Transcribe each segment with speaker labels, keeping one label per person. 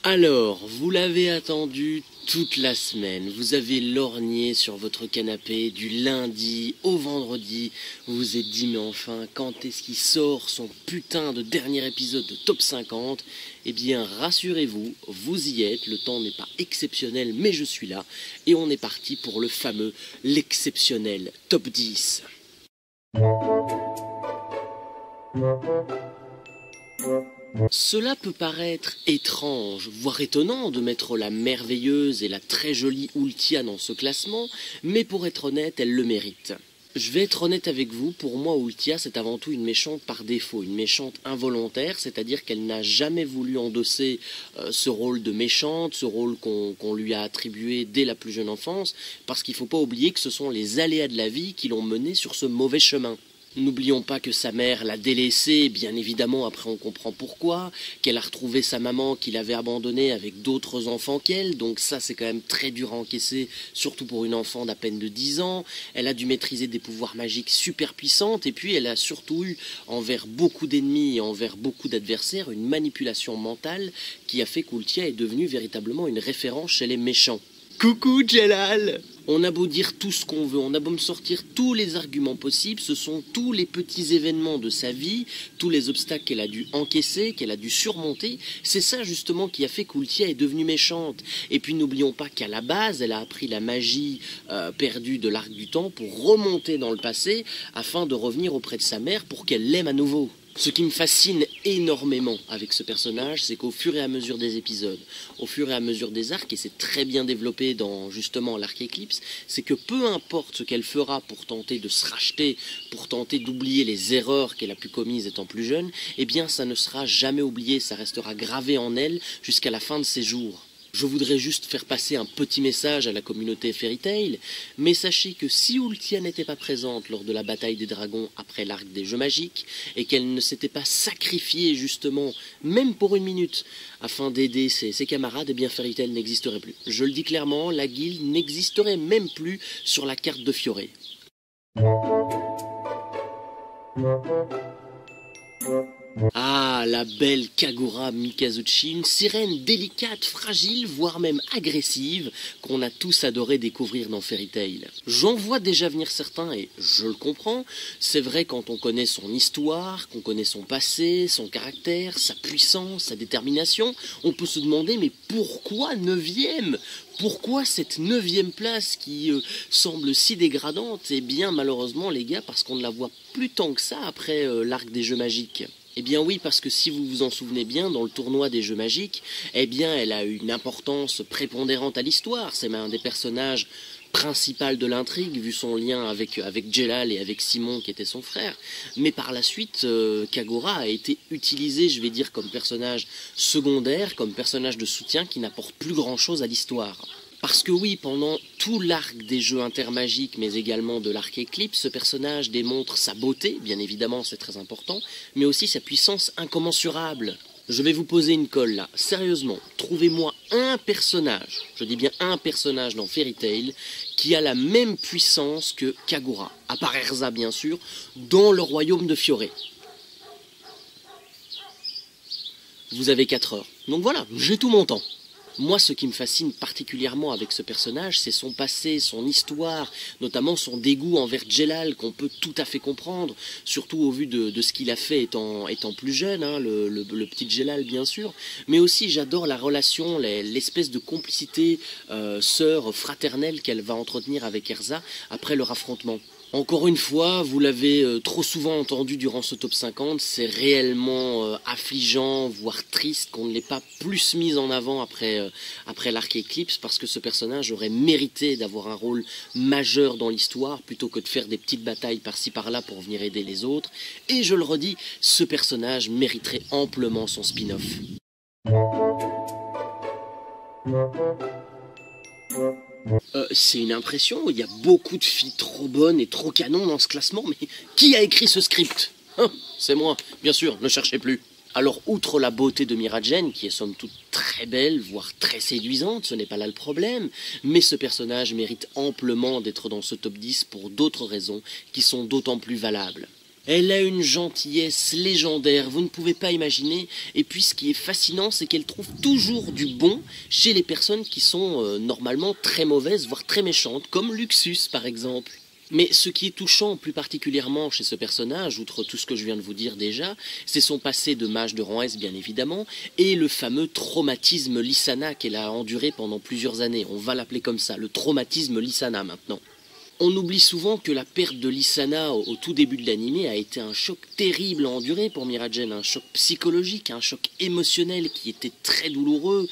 Speaker 1: Alors, vous l'avez attendu toute la semaine, vous avez lorgné sur votre canapé du lundi au vendredi, vous vous êtes dit mais enfin quand est-ce qu'il sort son putain de dernier épisode de Top 50? Eh bien rassurez-vous, vous y êtes, le temps n'est pas exceptionnel mais je suis là et on est parti pour le fameux, l'exceptionnel Top 10. Cela peut paraître étrange, voire étonnant de mettre la merveilleuse et la très jolie Ultia dans ce classement, mais pour être honnête, elle le mérite. Je vais être honnête avec vous, pour moi Ultia c'est avant tout une méchante par défaut, une méchante involontaire, c'est-à-dire qu'elle n'a jamais voulu endosser ce rôle de méchante, ce rôle qu'on lui a attribué dès la plus jeune enfance, parce qu'il ne faut pas oublier que ce sont les aléas de la vie qui l'ont menée sur ce mauvais chemin. N'oublions pas que sa mère l'a délaissée, bien évidemment, après on comprend pourquoi, qu'elle a retrouvé sa maman qu'il avait abandonnée avec d'autres enfants qu'elle, donc ça c'est quand même très dur à encaisser, surtout pour une enfant d'à peine de 10 ans. Elle a dû maîtriser des pouvoirs magiques super puissantes, et puis elle a surtout eu, envers beaucoup d'ennemis et envers beaucoup d'adversaires, une manipulation mentale qui a fait qu'Ultia est devenue véritablement une référence chez les méchants. Coucou Jelal! On a beau dire tout ce qu'on veut, on a beau me sortir tous les arguments possibles, ce sont tous les petits événements de sa vie, tous les obstacles qu'elle a dû encaisser, qu'elle a dû surmonter, c'est ça justement qui a fait qu'Ultia est devenue méchante. Et puis n'oublions pas qu'à la base, elle a appris la magie perdue de l'Arc du Temps pour remonter dans le passé afin de revenir auprès de sa mère pour qu'elle l'aime à nouveau. Ce qui me fascine énormément avec ce personnage, c'est qu'au fur et à mesure des épisodes, au fur et à mesure des arcs, et c'est très bien développé dans justement l'arc Éclipse, c'est que peu importe ce qu'elle fera pour tenter de se racheter, pour tenter d'oublier les erreurs qu'elle a pu commises étant plus jeune, eh bien ça ne sera jamais oublié, ça restera gravé en elle jusqu'à la fin de ses jours. Je voudrais juste faire passer un petit message à la communauté Fairy Tail, mais sachez que si Ultia n'était pas présente lors de la bataille des dragons après l'arc des jeux magiques, et qu'elle ne s'était pas sacrifiée justement, même pour une minute, afin d'aider ses camarades, eh bien Fairy Tail n'existerait plus. Je le dis clairement, la guilde n'existerait même plus sur la carte de Fioré. Ah, la belle Kagura Mikazuchi, une sirène délicate, fragile, voire même agressive, qu'on a tous adoré découvrir dans Fairy Tail. J'en vois déjà venir certains, et je le comprends, c'est vrai quand on connaît son histoire, qu'on connaît son passé, son caractère, sa puissance, sa détermination, on peut se demander mais pourquoi 9e ? Pourquoi cette 9e place qui semble si dégradante? Eh bien malheureusement les gars, parce qu'on ne la voit plus tant que ça après l'arc des jeux magiques. Eh bien oui, parce que si vous vous en souvenez bien, dans le tournoi des jeux magiques, eh bien elle a eu une importance prépondérante à l'histoire. C'est même un des personnages principaux de l'intrigue, vu son lien avec Jelal et avec Simon qui était son frère. Mais par la suite, Kagura a été utilisé, je vais dire, comme personnage secondaire, comme personnage de soutien qui n'apporte plus grand chose à l'histoire. Parce que oui, pendant tout l'arc des jeux intermagiques, mais également de l'arc Éclipse, ce personnage démontre sa beauté, bien évidemment c'est très important, mais aussi sa puissance incommensurable. Je vais vous poser une colle là, sérieusement, trouvez-moi un personnage, je dis bien un personnage dans Fairy Tail, qui a la même puissance que Kagura, à part Erza bien sûr, dans le royaume de Fioré. Vous avez 4 heures, donc voilà, j'ai tout mon temps. Moi, ce qui me fascine particulièrement avec ce personnage, c'est son passé, son histoire, notamment son dégoût envers Jelal, qu'on peut tout à fait comprendre, surtout au vu de ce qu'il a fait étant plus jeune, hein, le petit Jelal bien sûr, mais aussi j'adore la relation, l'espèce de complicité sœur fraternelle qu'elle va entretenir avec Erza après leur affrontement. Encore une fois, vous l'avez trop souvent entendu durant ce top 50, c'est réellement affligeant, voire triste qu'on ne l'ait pas plus mis en avant après l'arc Éclipse, parce que ce personnage aurait mérité d'avoir un rôle majeur dans l'histoire, plutôt que de faire des petites batailles par-ci par-là pour venir aider les autres. Et je le redis, ce personnage mériterait amplement son spin-off. C'est une impression, il y a beaucoup de filles trop bonnes et trop canons dans ce classement, mais qui a écrit ce script? C'est moi, bien sûr, ne cherchez plus. Alors, outre la beauté de Miragen, qui est somme toute très belle, voire très séduisante, ce n'est pas là le problème, mais ce personnage mérite amplement d'être dans ce top 10 pour d'autres raisons qui sont d'autant plus valables. Elle a une gentillesse légendaire, vous ne pouvez pas imaginer. Et puis ce qui est fascinant, c'est qu'elle trouve toujours du bon chez les personnes qui sont normalement très mauvaises, voire très méchantes, comme Luxus par exemple. Mais ce qui est touchant plus particulièrement chez ce personnage, outre tout ce que je viens de vous dire déjà, c'est son passé de mage de rang S bien évidemment, et le fameux traumatisme Lysana qu'elle a enduré pendant plusieurs années. On va l'appeler comme ça, le traumatisme Lysana maintenant. On oublie souvent que la perte de Lysana au tout début de l'anime a été un choc terrible à endurer pour Miragen, un choc psychologique, un choc émotionnel qui était très douloureux,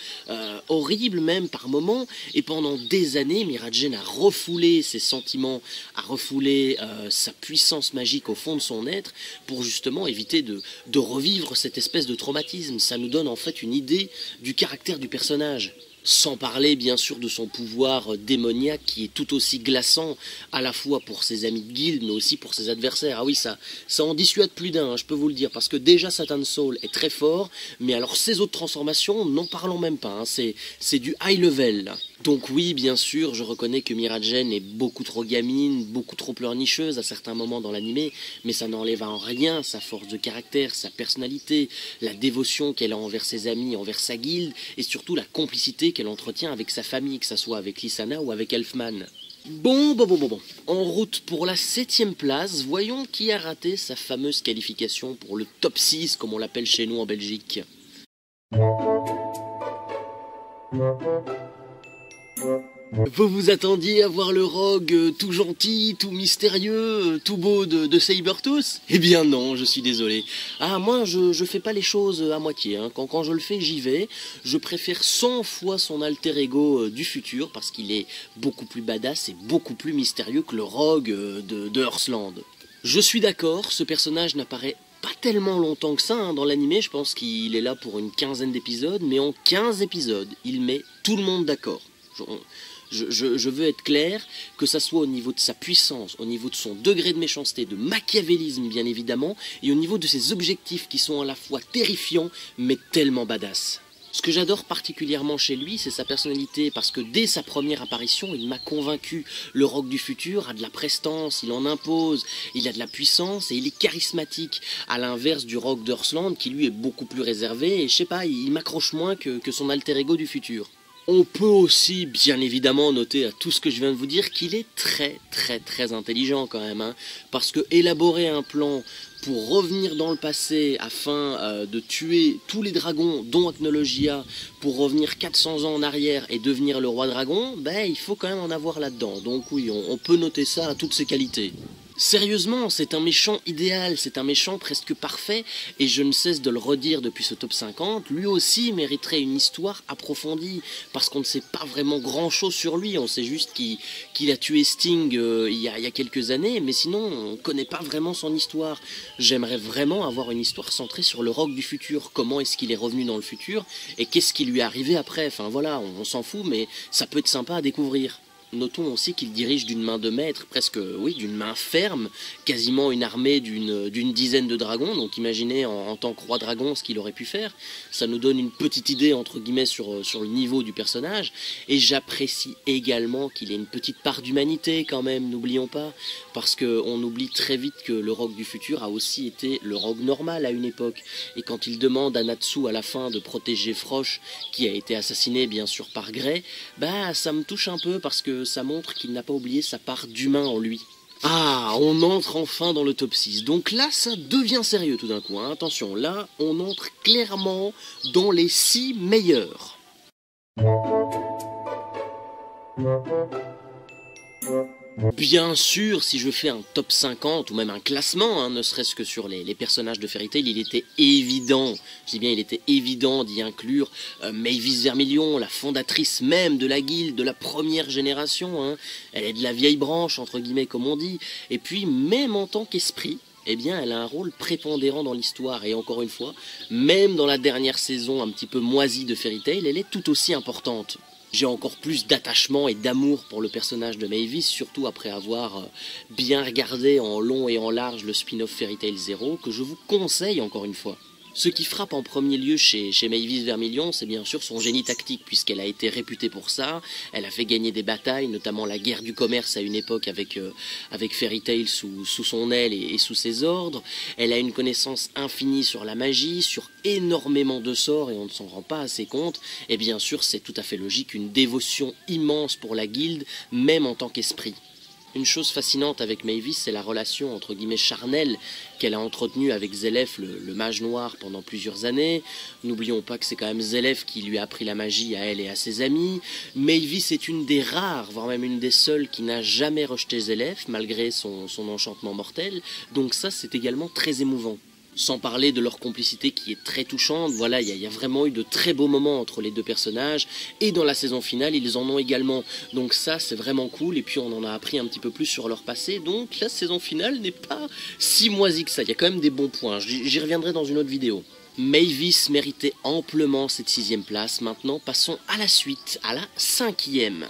Speaker 1: horrible même par moments, et pendant des années, Miragen a refoulé ses sentiments, a refoulé sa puissance magique au fond de son être pour justement éviter de revivre cette espèce de traumatisme. Ça nous donne en fait une idée du caractère du personnage. Sans parler bien sûr de son pouvoir démoniaque qui est tout aussi glaçant à la fois pour ses amis de guilde mais aussi pour ses adversaires. Ah oui, ça en dissuade plus d'un, je peux vous le dire, parce que déjà Satan Soul est très fort, mais alors ses autres transformations, n'en parlons même pas, hein, c'est du high level là. Donc oui, bien sûr, je reconnais que Miragen est beaucoup trop gamine, beaucoup trop pleurnicheuse à certains moments dans l'animé, mais ça n'enlève en rien sa force de caractère, sa personnalité, la dévotion qu'elle a envers ses amis, envers sa guilde, et surtout la complicité qu'elle entretient avec sa famille, que ce soit avec Lysana ou avec Elfman. Bon. En route pour la 7e place, voyons qui a raté sa fameuse qualification pour le top 6, comme on l'appelle chez nous en Belgique. Vous vous attendiez à voir le rogue tout gentil, tout mystérieux, tout beau de Sabertooth? Eh bien non, je suis désolé. Ah, moi je fais pas les choses à moitié, hein. Quand je le fais, j'y vais. Je préfère 100 fois son alter ego du futur, parce qu'il est beaucoup plus badass et beaucoup plus mystérieux que le rogue de Earthland. Je suis d'accord, ce personnage n'apparaît pas tellement longtemps que ça hein, dans l'animé, je pense qu'il est là pour une quinzaine d'épisodes, mais en 15 épisodes, il met tout le monde d'accord. Je veux être clair, que ça soit au niveau de sa puissance, au niveau de son degré de méchanceté, de machiavélisme bien évidemment, et au niveau de ses objectifs qui sont à la fois terrifiants, mais tellement badass. Ce que j'adore particulièrement chez lui, c'est sa personnalité, parce que dès sa première apparition, il m'a convaincu. Le rogue du futur a de la prestance, il en impose, il a de la puissance et il est charismatique, à l'inverse du rogue d'Earthland qui lui est beaucoup plus réservé et je sais pas, il m'accroche moins que son alter ego du futur. On peut aussi, bien évidemment, noter à tout ce que je viens de vous dire qu'il est très intelligent quand même, hein, parce que élaborer un plan pour revenir dans le passé afin de tuer tous les dragons, dont Acnologia, pour revenir 400 ans en arrière et devenir le roi dragon, ben il faut quand même en avoir là-dedans. Donc oui, on peut noter ça à toutes ses qualités. Sérieusement, c'est un méchant idéal, c'est un méchant presque parfait, et je ne cesse de le redire depuis ce top 50, lui aussi mériterait une histoire approfondie, parce qu'on ne sait pas vraiment grand chose sur lui, on sait juste qu'il a tué Sting il y a quelques années, mais sinon on ne connaît pas vraiment son histoire. J'aimerais vraiment avoir une histoire centrée sur le rogue du futur, comment est-ce qu'il est revenu dans le futur, et qu'est-ce qui lui est arrivé après, enfin voilà, on s'en fout, mais ça peut être sympa à découvrir. Notons aussi qu'il dirige d'une main de maître, presque, oui, d'une main ferme, quasiment une armée d'une dizaine de dragons, donc imaginez en tant que roi dragon ce qu'il aurait pu faire. Ça nous donne une petite idée, entre guillemets, sur le niveau du personnage, et j'apprécie également qu'il ait une petite part d'humanité quand même, n'oublions pas, parce qu'on oublie très vite que le rogue du futur a aussi été le rogue normal à une époque, et quand il demande à Natsu à la fin de protéger Frosh, qui a été assassiné bien sûr par Grey, bah ça me touche un peu parce que ça montre qu'il n'a pas oublié sa part d'humain en lui. Ah, on entre enfin dans le top 6. Donc là, ça devient sérieux tout d'un coup. Hein. Attention, là, on entre clairement dans les 6 meilleurs. Bien sûr, si je fais un top 50 ou même un classement, hein, ne serait-ce que sur les personnages de Fairy Tail, il était évident, je dis bien il était évident d'y inclure Mavis Vermilion, la fondatrice même de la guilde de la première génération, hein. Elle est de la vieille branche, entre guillemets comme on dit, et puis même en tant qu'esprit, eh bien, elle a un rôle prépondérant dans l'histoire, et encore une fois, même dans la dernière saison un petit peu moisie de Fairy Tail, elle est tout aussi importante. J'ai encore plus d'attachement et d'amour pour le personnage de Mavis, surtout après avoir bien regardé en long et en large le spin-off Fairy Tail Zero, que je vous conseille encore une fois. Ce qui frappe en premier lieu chez Maëvis Vermillion, c'est bien sûr son génie tactique, puisqu'elle a été réputée pour ça. Elle a fait gagner des batailles, notamment la guerre du commerce à une époque avec Fairy Tail sous son aile et sous ses ordres. Elle a une connaissance infinie sur la magie, sur énormément de sorts, et on ne s'en rend pas assez compte. Et bien sûr, c'est tout à fait logique, une dévotion immense pour la guilde, même en tant qu'esprit. Une chose fascinante avec Maëvis, c'est la relation entre guillemets charnelle qu'elle a entretenue avec Zélef, le mage noir, pendant plusieurs années. N'oublions pas que c'est quand même Zélef qui lui a appris la magie à elle et à ses amis. Maëvis est une des rares, voire même une des seules, qui n'a jamais rejeté Zélef, malgré son enchantement mortel. Donc ça, c'est également très émouvant. Sans parler de leur complicité qui est très touchante. Voilà, il y a vraiment eu de très beaux moments entre les deux personnages, et dans la saison finale, ils en ont également. Donc ça, c'est vraiment cool, et puis on en a appris un petit peu plus sur leur passé, donc la saison finale n'est pas si moisie que ça. Il y a quand même des bons points, j'y reviendrai dans une autre vidéo. Maëvis méritait amplement cette 6e place. Maintenant, passons à la suite, à la 5e.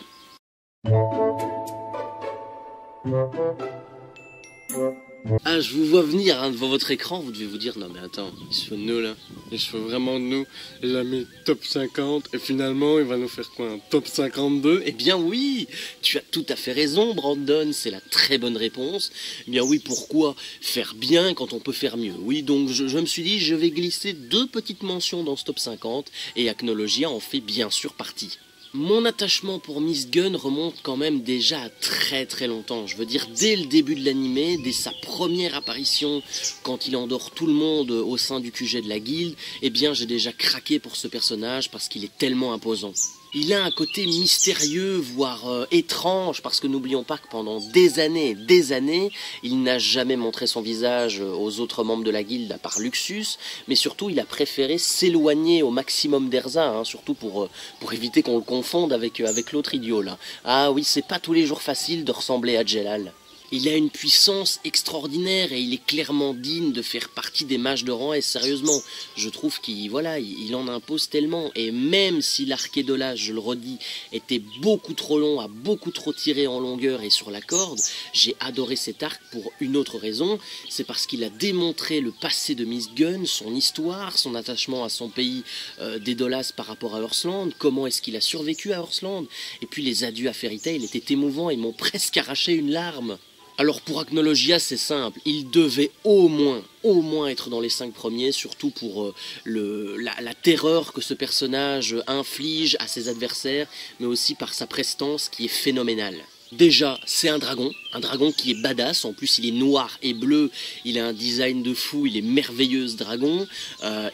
Speaker 1: Ah, je vous vois venir devant votre écran, vous devez vous dire, non mais attends, il se fout de nous là,
Speaker 2: Il se fout vraiment de nous, il a mis top 50 et finalement il va nous faire quoi, un top 52?
Speaker 1: Eh bien oui, tu as tout à fait raison Brandon, c'est la très bonne réponse. Eh bien oui, pourquoi faire bien quand on peut faire mieux? Oui, donc je me suis dit, je vais glisser 2 petites mentions dans ce top 50, et Acnologia en fait bien sûr partie. Mon attachement pour Miss Gunn remonte quand même déjà à très très longtemps. Je veux dire, dès le début de l'animé, dès sa première apparition, quand il endort tout le monde au sein du QG de la guilde, eh bien j'ai déjà craqué pour ce personnage parce qu'il est tellement imposant. Il a un côté mystérieux, voire étrange, parce que n'oublions pas que pendant des années, il n'a jamais montré son visage aux autres membres de la guilde, à part Luxus, mais surtout il a préféré s'éloigner au maximum d'Erza, surtout pour éviter qu'on le confonde avec l'autre idiot là. Ah oui, c'est pas tous les jours facile de ressembler à Jelal. Il a une puissance extraordinaire et il est clairement digne de faire partie des mages de rang. Et sérieusement, je trouve qu'il il en impose tellement. Et même si l'archédolage, je le redis, était beaucoup trop long, a beaucoup trop tiré en longueur et sur la corde, j'ai adoré cet arc pour une autre raison. C'est parce qu'il a démontré le passé de Miss Gunn, son histoire, son attachement à son pays d'Edolas par rapport à Earthland, comment est-ce qu'il a survécu à Earthland. Et puis les adieux à Fairy Tail étaient émouvants et m'ont presque arraché une larme. Alors pour Acnologia, c'est simple, il devait au moins être dans les 5 premiers, surtout pour la terreur que ce personnage inflige à ses adversaires, mais aussi par sa prestance qui est phénoménale. Déjà, c'est un dragon qui est badass, en plus il est noir et bleu, il a un design de fou, il est merveilleux ce dragon,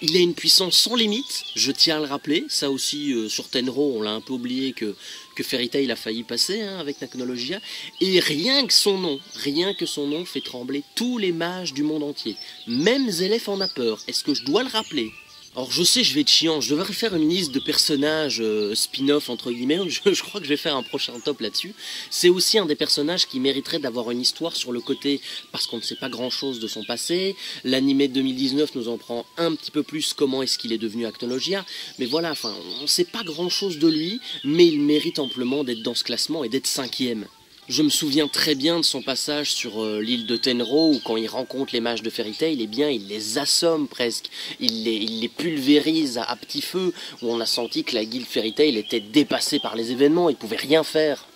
Speaker 1: il a une puissance sans limite, je tiens à le rappeler, ça aussi sur Tenro on l'a un peu oublié que Fairy Tail a failli passer avec Acnologia, et rien que son nom fait trembler tous les mages du monde entier, même Zélef en a peur, est-ce que je dois le rappeler? Alors je sais, je vais être chiant, je devrais faire une liste de personnages spin-off entre guillemets, je crois que je vais faire un prochain top là-dessus. C'est aussi un des personnages qui mériterait d'avoir une histoire sur le côté, parce qu'on ne sait pas grand-chose de son passé. L'animé de 2019 nous en prend un petit peu plus comment est-ce qu'il est devenu Acnologia, mais voilà, enfin, on ne sait pas grand-chose de lui, mais il mérite amplement d'être dans ce classement et d'être 5e. Je me souviens très bien de son passage sur l'île de Tenro, où quand il rencontre les mages de Fairy Tail, eh bien il les assomme presque, il les pulvérise à petit feu, où on a senti que la guilde Fairy Tail était dépassée par les événements, il pouvait rien faire.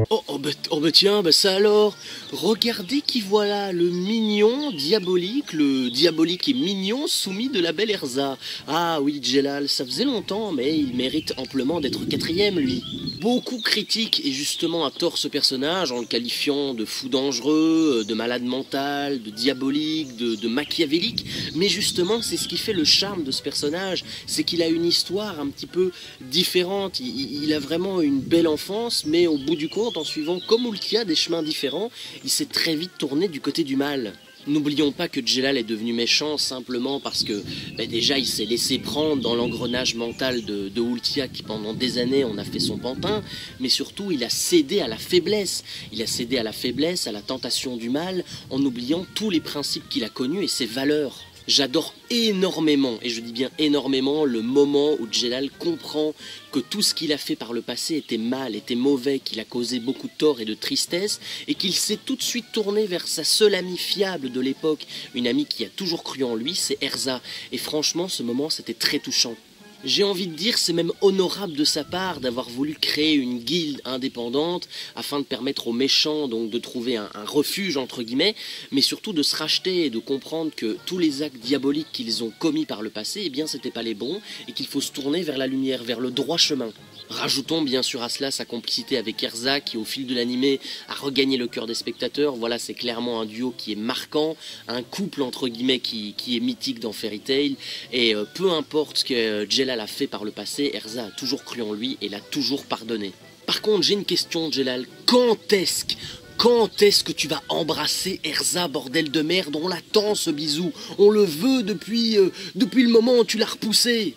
Speaker 1: Oh bah tiens, bah ça alors, regardez qui voilà, le mignon diabolique, le diabolique et mignon soumis de la belle Erza. Ah oui, Jelal, ça faisait longtemps, mais il mérite amplement d'être 4e, lui. Beaucoup critiquent, et justement à tort, ce personnage, en le qualifiant de fou dangereux, de malade mental, de diabolique, de machiavélique, mais justement c'est ce qui fait le charme de ce personnage, c'est qu'il a une histoire un petit peu différente, il a vraiment une belle enfance, mais au bout du compte, en suivant comme Ultia des chemins différents, il s'est très vite tourné du côté du mal. N'oublions pas que Jelal est devenu méchant simplement parce que déjà il s'est laissé prendre dans l'engrenage mental de Ultia qui pendant des années en a fait son pantin, mais surtout il a cédé à la faiblesse. Il a cédé à la faiblesse, à la tentation du mal, en oubliant tous les principes qu'il a connus et ses valeurs. J'adore énormément, et je dis bien énormément, le moment où Djellal comprend que tout ce qu'il a fait par le passé était mal, était mauvais, qu'il a causé beaucoup de tort et de tristesse, et qu'il s'est tout de suite tourné vers sa seule amie fiable de l'époque, une amie qui a toujours cru en lui, c'est Erza. Et franchement, ce moment, c'était très touchant. J'ai envie de dire, c'est même honorable de sa part d'avoir voulu créer une guilde indépendante afin de permettre aux méchants donc de trouver un refuge entre guillemets, mais surtout de se racheter et de comprendre que tous les actes diaboliques qu'ils ont commis par le passé, eh bien c'était pas les bons et qu'il faut se tourner vers la lumière, vers le droit chemin. Rajoutons bien sûr à cela sa complicité avec Erza qui au fil de l'animé a regagné le cœur des spectateurs. Voilà, c'est clairement un duo qui est marquant, un couple entre guillemets qui est mythique dans Fairy Tail, et peu importe ce que Djellal a fait par le passé, Erza a toujours cru en lui et l'a toujours pardonné. Par contre, j'ai une question, Djellal, quand est-ce que tu vas embrasser Erza, bordel de merde? On l'attend ce bisou, on le veut depuis le moment où tu l'as repoussé.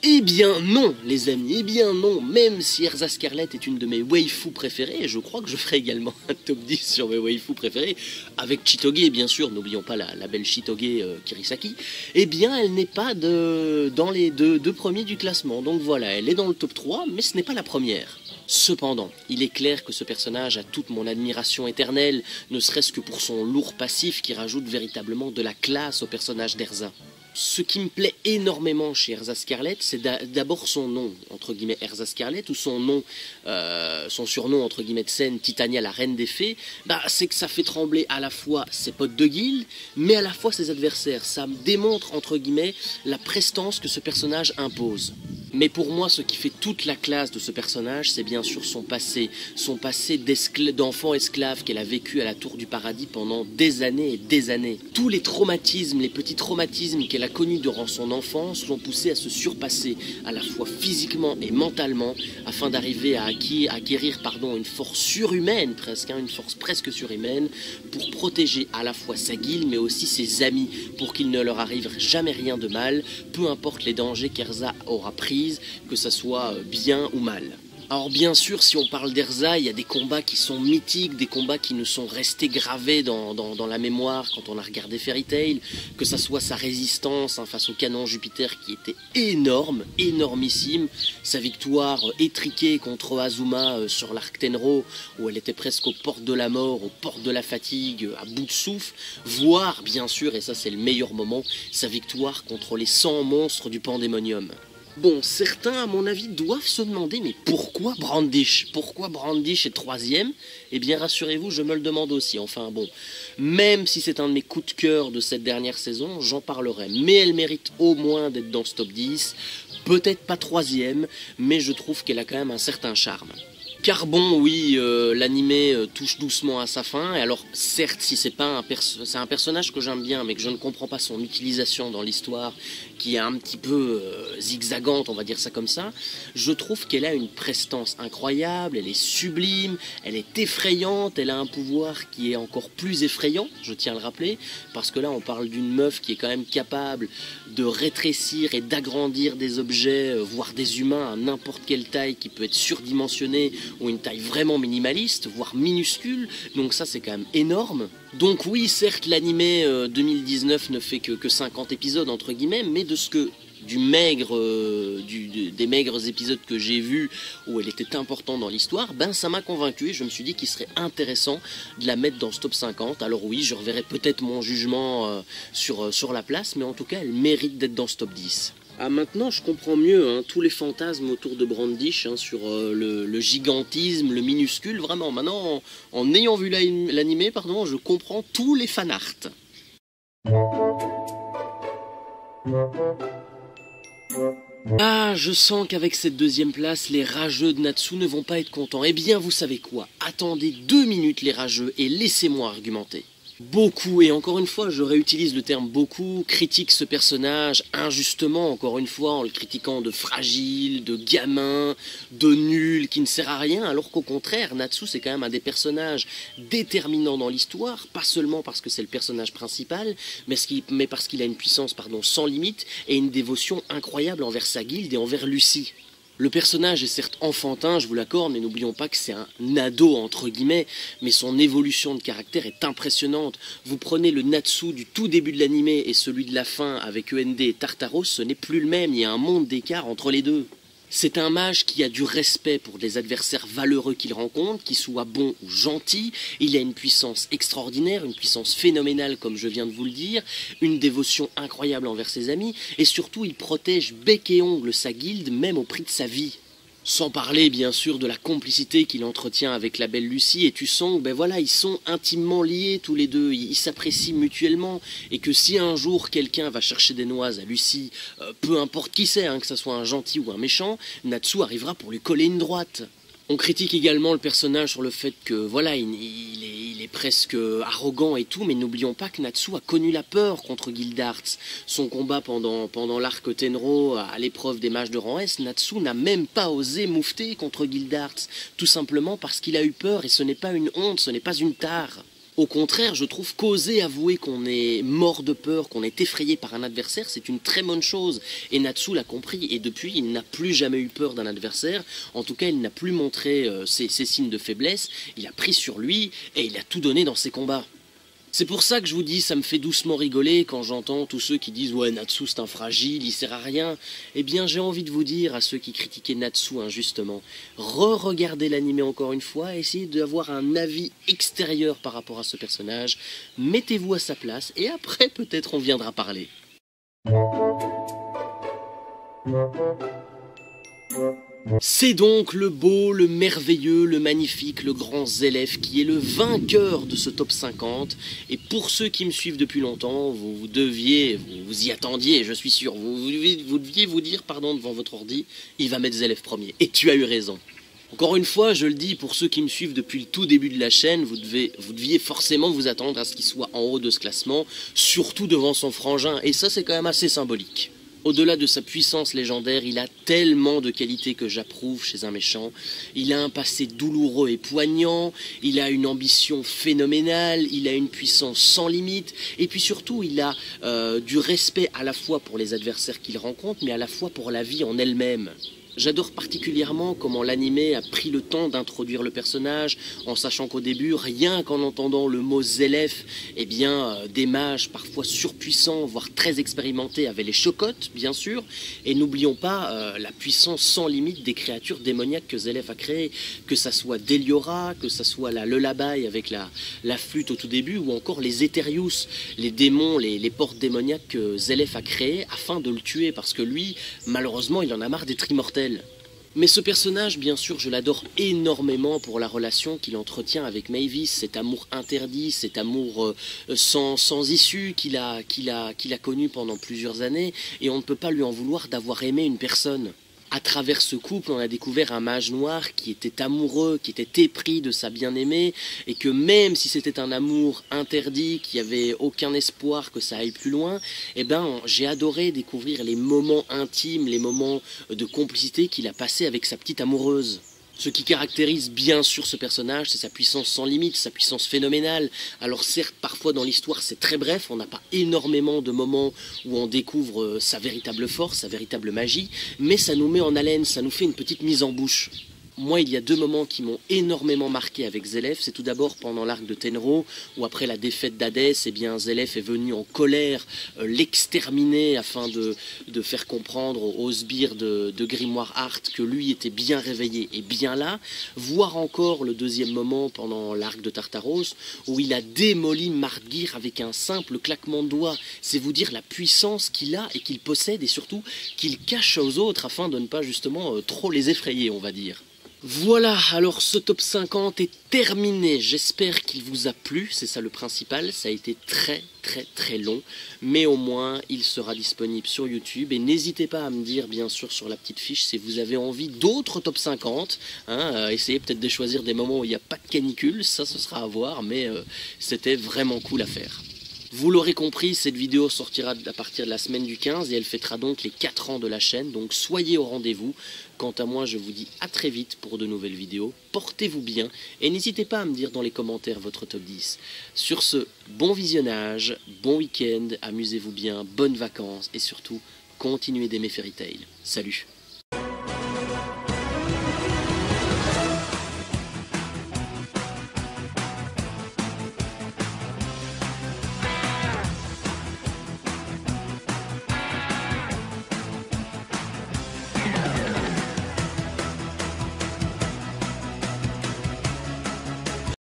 Speaker 1: Eh bien non, les amis, eh bien non, même si Erza Scarlet est une de mes waifus préférées, et je crois que je ferai également un top 10 sur mes waifus préférées, avec Chitoge bien sûr, n'oublions pas la belle Chitoge Kirisaki, eh bien elle n'est pas dans les deux premiers du classement, donc voilà, elle est dans le top 3, mais ce n'est pas la première. Cependant, il est clair que ce personnage a toute mon admiration éternelle, ne serait-ce que pour son lourd passif qui rajoute véritablement de la classe au personnage d'Erza. Ce qui me plaît énormément chez Erza Scarlet, c'est d'abord son nom, entre guillemets Erza Scarlet, ou son surnom, entre guillemets de scène, Titania la reine des fées, c'est que ça fait trembler à la fois ses potes de guilde, mais à la fois ses adversaires. Ça me démontre, entre guillemets, la prestance que ce personnage impose. Mais pour moi, ce qui fait toute la classe de ce personnage, c'est bien sûr son passé d'enfant esclave qu'elle a vécu à la Tour du Paradis pendant des années et des années. Tous les traumatismes, les petits traumatismes qu'elle a connus durant son enfance l'ont poussée à se surpasser, à la fois physiquement et mentalement, afin d'arriver à acquérir une force surhumaine presque, une force presque surhumaine, pour protéger à la fois sa guilde, mais aussi ses amis, pour qu'il ne leur arrive jamais rien de mal, peu importe les dangers qu'Erza aura pris, que ça soit bien ou mal. Alors bien sûr, si on parle d'Erza, il y a des combats qui sont mythiques, des combats qui nous sont restés gravés dans la mémoire quand on a regardé Fairy Tail, que ça soit sa résistance face au canon Jupiter qui était énorme, énormissime, sa victoire étriquée contre Azuma sur l'arc Tenro, où elle était presque aux portes de la mort, aux portes de la fatigue, à bout de souffle, voire bien sûr, et ça c'est le meilleur moment, sa victoire contre les 100 monstres du Pandémonium. Bon, certains, à mon avis, doivent se demander, mais pourquoi Brandish? Pourquoi Brandish est troisième? Eh bien, rassurez-vous, je me le demande aussi. Enfin bon, même si c'est un de mes coups de cœur de cette dernière saison, j'en parlerai. Mais elle mérite au moins d'être dans ce top 10. Peut-être pas troisième, mais je trouve qu'elle a quand même un certain charme. Car bon, oui, l'animé touche doucement à sa fin, et alors certes, si c'est un personnage que j'aime bien, mais que je ne comprends pas son utilisation dans l'histoire, qui est un petit peu zigzagante, on va dire ça comme ça, je trouve qu'elle a une prestance incroyable, elle est sublime, elle est effrayante, elle a un pouvoir qui est encore plus effrayant, je tiens à le rappeler, parce que là on parle d'une meuf qui est quand même capable de rétrécir et d'agrandir des objets, voire des humains à n'importe quelle taille qui peut être surdimensionnée, ou une taille vraiment minimaliste, voire minuscule, donc ça c'est quand même énorme. Donc oui, certes l'animé 2019 ne fait que 50 épisodes entre guillemets, mais des maigres épisodes que j'ai vus où elle était importante dans l'histoire, ça m'a convaincu et je me suis dit qu'il serait intéressant de la mettre dans ce top 50. Alors oui, je reverrai peut-être mon jugement sur la place, mais en tout cas elle mérite d'être dans ce top 10. Ah, maintenant je comprends mieux tous les fantasmes autour de Brandish sur le gigantisme, le minuscule, vraiment maintenant en ayant vu l'animé, je comprends tous les fanarts. Ah, je sens qu'avec cette deuxième place, les rageux de Natsu ne vont pas être contents. Eh bien, vous savez quoi? Attendez 2 minutes les rageux et laissez-moi argumenter. Beaucoup, et encore une fois, je réutilise le terme beaucoup, critiquent ce personnage injustement, encore une fois, en le critiquant de fragile, de gamin, de nul, qui ne sert à rien, alors qu'au contraire, Natsu c'est quand même un des personnages déterminants dans l'histoire, pas seulement parce que c'est le personnage principal, mais parce qu'il a une puissance sans limite et une dévotion incroyable envers sa guilde et envers Lucie. Le personnage est certes enfantin, je vous l'accorde, mais n'oublions pas que c'est un ado entre guillemets, mais son évolution de caractère est impressionnante. Vous prenez le Natsu du tout début de l'animé et celui de la fin avec END et Tartaros, ce n'est plus le même, il y a un monde d'écart entre les deux. C'est un mage qui a du respect pour les adversaires valeureux qu'il rencontre, qu'ils soient bons ou gentils. Il a une puissance extraordinaire, une puissance phénoménale comme je viens de vous le dire, une dévotion incroyable envers ses amis, et surtout il protège bec et ongle sa guilde même au prix de sa vie. Sans parler bien sûr de la complicité qu'il entretient avec la belle Lucie, et tu sens que voilà, ils sont intimement liés tous les deux, ils s'apprécient mutuellement, et que si un jour quelqu'un va chercher des noises à Lucie, peu importe qui c'est, que ce soit un gentil ou un méchant, Natsu arrivera pour lui coller une droite. On critique également le personnage sur le fait que voilà, il est presque arrogant et tout, mais n'oublions pas que Natsu a connu la peur contre Gildarts. Son combat pendant l'arc Tenro à l'épreuve des mages de rang S, Natsu n'a même pas osé moufter contre Gildarts, tout simplement parce qu'il a eu peur, et ce n'est pas une honte, ce n'est pas une tare. Au contraire, je trouve qu'oser avouer qu'on est mort de peur, qu'on est effrayé par un adversaire, c'est une très bonne chose. Et Natsu l'a compris, et depuis, il n'a plus jamais eu peur d'un adversaire. En tout cas, il n'a plus montré ses signes de faiblesse. Il a pris sur lui, et il a tout donné dans ses combats. C'est pour ça que je vous dis, ça me fait doucement rigoler quand j'entends tous ceux qui disent « Ouais, Natsu c'est un fragile, il sert à rien ». Eh bien, j'ai envie de vous dire à ceux qui critiquaient Natsu injustement, re-regardez l'anime encore une fois, essayez d'avoir un avis extérieur par rapport à ce personnage, mettez-vous à sa place, et après peut-être on viendra parler. C'est donc le beau, le merveilleux, le magnifique, le grand Zélef qui est le vainqueur de ce top 50. Et pour ceux qui me suivent depuis longtemps, vous y attendiez, je suis sûr, vous deviez vous dire, devant votre ordi, il va mettre Zélef premier. Et tu as eu raison. Encore une fois, je le dis, pour ceux qui me suivent depuis le tout début de la chaîne, vous deviez forcément vous attendre à ce qu'il soit en haut de ce classement, surtout devant son frangin. Et ça, c'est quand même assez symbolique. Au-delà de sa puissance légendaire, il a tellement de qualités que j'approuve chez un méchant. Il a un passé douloureux et poignant, il a une ambition phénoménale, il a une puissance sans limite, et puis surtout, il a du respect à la fois pour les adversaires qu'il rencontre, mais à la fois pour la vie en elle-même. J'adore particulièrement comment l'animé a pris le temps d'introduire le personnage, en sachant qu'au début, rien qu'en entendant le mot Zélef, des mages parfois surpuissants, voire très expérimentés, avaient les chocottes, bien sûr, et n'oublions pas la puissance sans limite des créatures démoniaques que Zélef a créées, que ça soit Deliora, que ça soit la Lullaby avec la flûte au tout début, ou encore les Eterius, les démons, les portes démoniaques que Zélef a créées afin de le tuer, parce que lui, malheureusement, il en a marre d'être immortel. Mais ce personnage, bien sûr, je l'adore énormément pour la relation qu'il entretient avec Mavis, cet amour interdit, cet amour sans issue qu'il a connu pendant plusieurs années, et on ne peut pas lui en vouloir d'avoir aimé une personne. À travers ce couple, on a découvert un mage noir qui était amoureux, qui était épris de sa bien-aimée, et que même si c'était un amour interdit, qu'il n'y avait aucun espoir que ça aille plus loin, j'ai adoré découvrir les moments intimes, les moments de complicité qu'il a passés avec sa petite amoureuse. Ce qui caractérise bien sûr ce personnage, c'est sa puissance sans limite, sa puissance phénoménale. Alors certes, parfois dans l'histoire c'est très bref, on n'a pas énormément de moments où on découvre sa véritable force, sa véritable magie, mais ça nous met en haleine, ça nous fait une petite mise en bouche. Moi, il y a deux moments qui m'ont énormément marqué avec Zélef. C'est tout d'abord pendant l'arc de Tenro, où après la défaite d'Hadès, Zélef est venu en colère l'exterminer afin de faire comprendre aux sbires de Grimoire Art que lui était bien réveillé et bien là. Voire encore le deuxième moment pendant l'arc de Tartaros, où il a démoli Mardgeir avec un simple claquement de doigts. C'est vous dire la puissance qu'il a et qu'il possède, et surtout qu'il cache aux autres afin de ne pas justement trop les effrayer, on va dire. Voilà, alors ce top 50 est terminé, j'espère qu'il vous a plu, c'est ça le principal, ça a été très long, mais au moins il sera disponible sur YouTube, et n'hésitez pas à me dire bien sûr sur la petite fiche si vous avez envie d'autres top 50, essayez peut-être de choisir des moments où il n'y a pas de canicule, ça ce sera à voir, mais c'était vraiment cool à faire. Vous l'aurez compris, cette vidéo sortira à partir de la semaine du 15 et elle fêtera donc les 4 ans de la chaîne, donc soyez au rendez-vous. Quant à moi, je vous dis à très vite pour de nouvelles vidéos, portez-vous bien et n'hésitez pas à me dire dans les commentaires votre top 10. Sur ce, bon visionnage, bon week-end, amusez-vous bien, bonnes vacances et surtout, continuez d'aimer Fairy Tail. Salut!